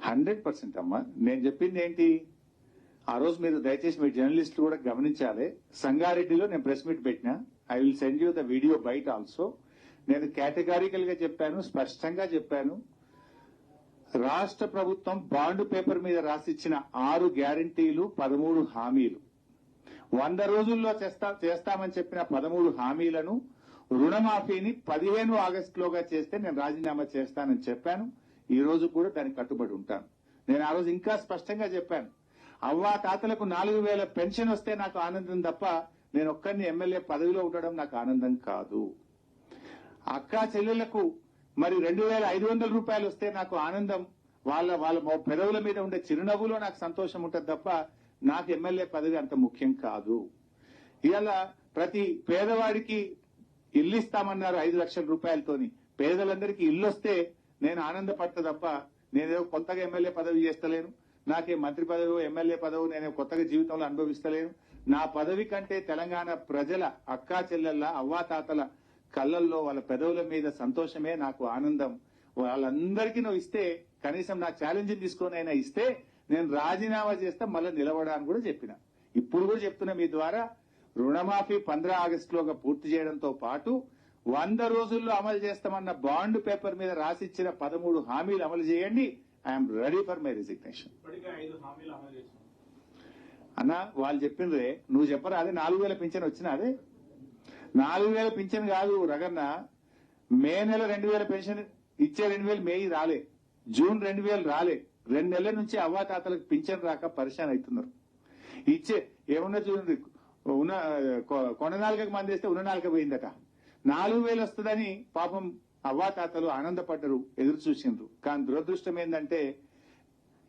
100% అమ్మా. నేను చెప్పింది ఏంటి, ఆ రోజు మీరు దయచేసి మీ జర్నలిస్టులు కూడా గమనించాలి. సంగారెడ్డిలో నేను ప్రెస్ మీట్ పెట్టినా. I will send you the video byte also. నేను కేటగారికల్ గా చెప్పాను, స్పష్టంగా చెప్పాను. రాష్ట్ర ప్రభుత్వం బాండ్ పేపర్ మీద రాసిచ్చిన 6 గ్యారంటీలు, 13 హామీలు, 100 రోజుల్లో చేస్తామని చెప్పిన 13 హామీలను, రుణమాఫీని 15 ఆగస్టులోగా చేస్తే నేను రాజీనామా చేస్తానని చెప్పాను. ఈ రోజు కూడా దానికి కట్టుబడి ఉంటాను. నేను ఆ రోజు ఇంకా స్పష్టంగా చెప్పాను, అవ్వా తాతలకు 4000 పెన్షన్ వస్తే నాకు ఆనందం తప్ప నేను ఒక్కరిని ఎమ్మెల్యే పదవిలో ఉండడం నాకు ఆనందం కాదు. అక్కా చెల్లెళ్లకు మరి 2500 రూపాయలు వస్తే నాకు ఆనందం, వాళ్ళ పెదవుల మీద ఉండే చిరునవ్వులో నాకు సంతోషం ఉంటుంది తప్ప నాకు ఎమ్మెల్యే పదవి అంత ముఖ్యం కాదు. ఇవాళ ప్రతి పేదవాడికి ఇల్లు ఇస్తామన్నారు 5 లక్షల రూపాయలతోని. పేదలందరికీ ఇల్లు వస్తే నేను ఆనందపడతా తప్ప నేనేదో కొత్తగా ఎమ్మెల్యే పదవి చేస్తలేను. నాకే మంత్రి పదవి, ఎమ్మెల్యే పదవి నేను కొత్తగా జీవితంలో అనుభవిస్తలేను. నా పదవి కంటే తెలంగాణ ప్రజల అక్కా చెల్లెళ్ళ అవ్వాతాతల కళ్ళల్లో వాళ్ళ పెదవుల మీద సంతోషమే నాకు ఆనందం. వాళ్ళందరికీ నువ్వు ఇస్తే, కనీసం నా ఛాలెంజ్ తీసుకొని అయినా ఇస్తే నేను రాజీనామా చేస్తా, మళ్ళీ నిలబడాలని కూడా చెప్పిన. ఇప్పుడు కూడా చెప్తున్నా మీ ద్వారా, రుణమాఫీ 15 ఆగస్టులోగా పూర్తి చేయడంతో పాటు 100 రోజుల్లో అమలు చేస్తామన్న బాండ్ పేపర్ మీద రాసిచ్చిన 13 హామీలు అమలు చేయండి. I'm ready for my resignation. అన్న వాళ్ళు చెప్పిండ్రే, నువ్వు చెప్పరా? అదే 4000 పింఛన్ వచ్చినా? అదే 4000 పింఛన్ కాదు రగన్న. మే నెల 2000 పెన్షన్ ఇచ్చే 2000 మే రాలే, జూన్ 2000 రాలే. 2 నెలల నుంచి అవ్వాతాతలకు పింఛన్ రాక పరిశాన్ అవుతున్నారు. ఇచ్చే ఏమన్నా చూడండి, ఉన్న కొననాలుగకు మంది వేస్తే ఉన్న నాలుక పోయిందట. 4000 వస్తుందని పాపం అవ్వాతాతలు ఆనందపడ్డరు, ఎదురు చూసిండ్రు. కానీ దురదృష్టం ఏంటంటే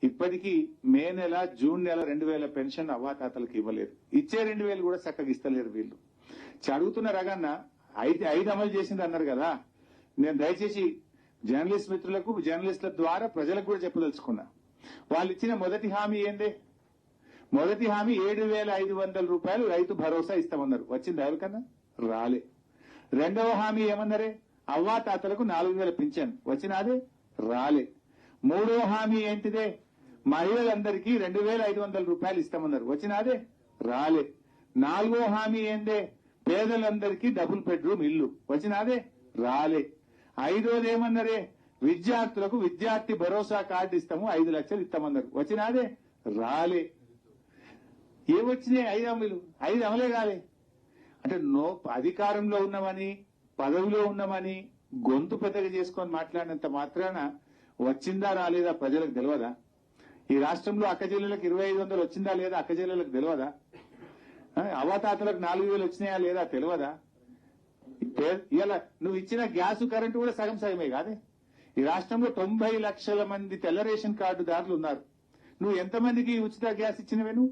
ఇప్పటికీ మే నెల, జూన్ నెల 2000 పెన్షన్ అవ్వాతాతలకు ఇవ్వలేరు. ఇచ్చే 2000 కూడా చక్కగా ఇస్తలేరు వీళ్ళు. అడుగుతున్న రగన్న, 5 అమలు చేసింది అన్నారు కదా. నేను దయచేసి జర్నలిస్ట్ మిత్రులకు, జర్నలిస్టుల ద్వారా ప్రజలకు కూడా చెప్పదలుచుకున్నా. వాళ్ళు ఇచ్చిన మొదటి హామీ ఏందే? మొదటి హామీ 7500 రూపాయలు రైతు భరోసా ఇస్తామన్నారు. వచ్చింది ఎవరికన్నా? రాలే. రెండవ హామీ ఏమన్నారే? అవ్వాతాతలకు 4000 పింఛన్. వచ్చినాదే? రాలే. మూడవ హామీ ఏంటిదే? మహిళలందరికీ 2500 రూపాయలు ఇస్తామన్నారు. వచ్చినాదే? రాలే. నాలుగో హామీ ఏందే? పేదలందరికీ డబుల్ బెడ్రూమ్ ఇల్లు. వచ్చినాదే? రాలే. ఐదోది ఏమన్నారే? విద్యార్థులకు విద్యార్థి భరోసా కార్డు ఇస్తాము, 5 లక్షలు ఇస్తామన్నారు. వచ్చినాదే? రాలే. ఏమొచ్చినాయి? 5 హామీలు, 5 అమలే కాలే. అంటే అధికారంలో ఉన్నామని, పదవిలో ఉన్నామని గొంతు పెద్దగా చేసుకొని మాట్లాడినంత మాత్రాన వచ్చిందా రాలేదా ప్రజలకు తెలియదా? ఈ రాష్ట్రంలో అక్కచెల్లెలకు 2500 వచ్చిందా లేదా అక్కచెల్లెలకు తెలియదా? అవ్వాతాతలకు 4000 వచ్చినాయా లేదా తెలియదా? ఇలా నువ్వు ఇచ్చిన గ్యాస్ కరెంటు కూడా సగం సగమే కాదే. ఈ రాష్ట్రంలో 90 లక్షల మంది తెల్ల రేషన్ కార్డుదారులు ఉన్నారు. నువ్వు ఎంతమందికి ఉచిత గ్యాస్ ఇచ్చినవే? నువ్వు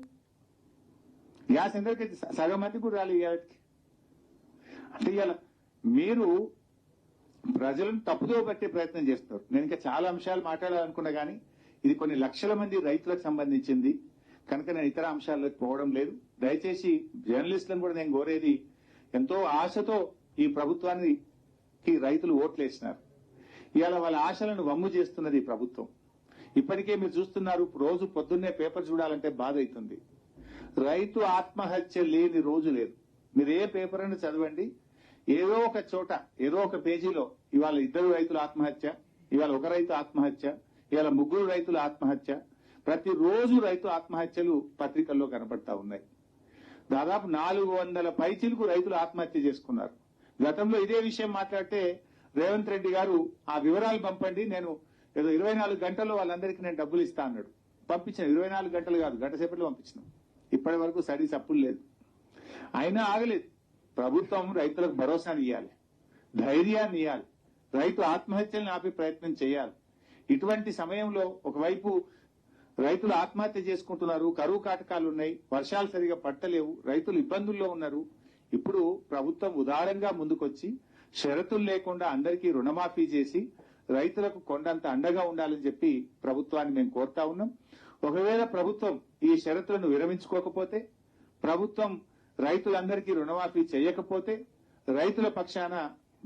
గ్యాస్ ఎంతకైతే సగం మందికి కూడా రాలేదు ఇవాళకి. అంటే ఇవాళ మీరు ప్రజలను తప్పుదో పట్టే ప్రయత్నం చేస్తున్నారు. నేను ఇంకా చాలా అంశాలు మాట్లాడాలనుకున్నా కానీ ఇది కొన్ని లక్షల మంది రైతులకు సంబంధించింది కనుక నేను ఇతర అంశాల్లోకి పోవడం లేదు. దయచేసి జర్నలిస్టులను కూడా నేను కోరేది, ఎంతో ఆశతో ఈ ప్రభుత్వానికి రైతులు ఓట్లేసినారు. ఇవాళ వాళ్ళ ఆశలను వమ్ము చేస్తున్నది ఈ ప్రభుత్వం. ఇప్పటికే మీరు చూస్తున్నారు, రోజు పొద్దున్నే పేపర్ చూడాలంటే బాధ అవుతుంది. రైతు ఆత్మహత్య లేని రోజు లేదు. మీరు ఏ పేపర్ అని చదవండి, ఏదో ఒక చోట, ఏదో ఒక పేజీలో ఇవాళ 2 రైతుల ఆత్మహత్య, ఇవాళ 1 రైతు ఆత్మహత్య, ఇవాళ 3 రైతుల ఆత్మహత్య. ప్రతిరోజు రైతు ఆత్మహత్యలు పత్రికల్లో కనబడతా ఉన్నాయి. దాదాపు 400 పైచిలకు రైతులు ఆత్మహత్య చేసుకున్నారు. గతంలో ఇదే విషయం మాట్లాడితే రేవంత్ రెడ్డి గారు ఆ వివరాలు పంపండి, నేను ఏదో 24 గంటల్లో వాళ్ళందరికీ నేను డబ్బులు ఇస్తా అన్నాడు. పంపించిన 24 గంటలు కాదు, గంట సేపట్లో పంపించినాం. ఇప్పటి వరకు స్టడీస్ అప్పులు లేదు. అయినా ఆగలేదు. ప్రభుత్వం రైతులకు భరోసాని ఇవ్వాలి, ధైర్యాన్ని ఇవ్వాలి, రైతు ఆత్మహత్యలను ఆపే ప్రయత్నం చేయాలి. ఇటువంటి సమయంలో ఒకవైపు రైతులు ఆత్మహత్య చేసుకుంటున్నారు, కరువు కాటకాలు ఉన్నాయి, వర్షాలు సరిగా పట్టలేవు, రైతులు ఇబ్బందుల్లో ఉన్నారు. ఇప్పుడు ప్రభుత్వం ఉదారంగా ముందుకొచ్చి షరతులు లేకుండా అందరికీ రుణమాఫీ చేసి రైతులకు కొండంత అండగా ఉండాలని చెప్పి ప్రభుత్వాన్ని మేము కోరుతా ఉన్నాం. ఒకవేళ ప్రభుత్వం ఈ షరతులను విరమించుకోకపోతే, ప్రభుత్వం రైతులందరికీ రుణమాఫీ చేయకపోతే రైతుల పక్షాన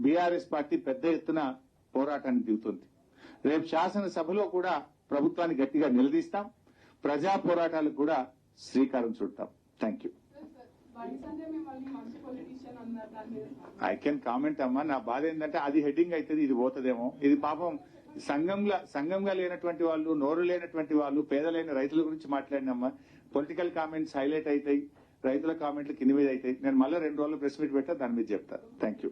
బీఆర్ఎస్ పార్టీ పెద్ద ఎత్తున పోరాటానికి దిగుతుంది. రేపు శాసనసభలో కూడా ప్రభుత్వాన్ని గట్టిగా నిలదీస్తాం. ప్రజా పోరాటాలకు కూడా శ్రీకారం చుడతాం. Thank you. I can comment అమ్మా. నా బాధ ఏంటంటే అది హెడ్డింగ్ అవుతుంది, ఇది పోతుందేమో. ఇది పాపం సంఘంగా లేనటువంటి వాళ్ళు, నోరు లేనటువంటి వాళ్ళు, పేదలైన రైతుల గురించి మాట్లాడినమ్మా. పొలిటికల్ కామెంట్స్ హైలైట్ అవుతాయి, రైతుల కామెంట్లు కింది మీద అవుతాయి. నేను మళ్ళీ 2 రోజులు ప్రెస్ మీట్ పెట్టా, దాని మీద చెప్తాను. Thank you.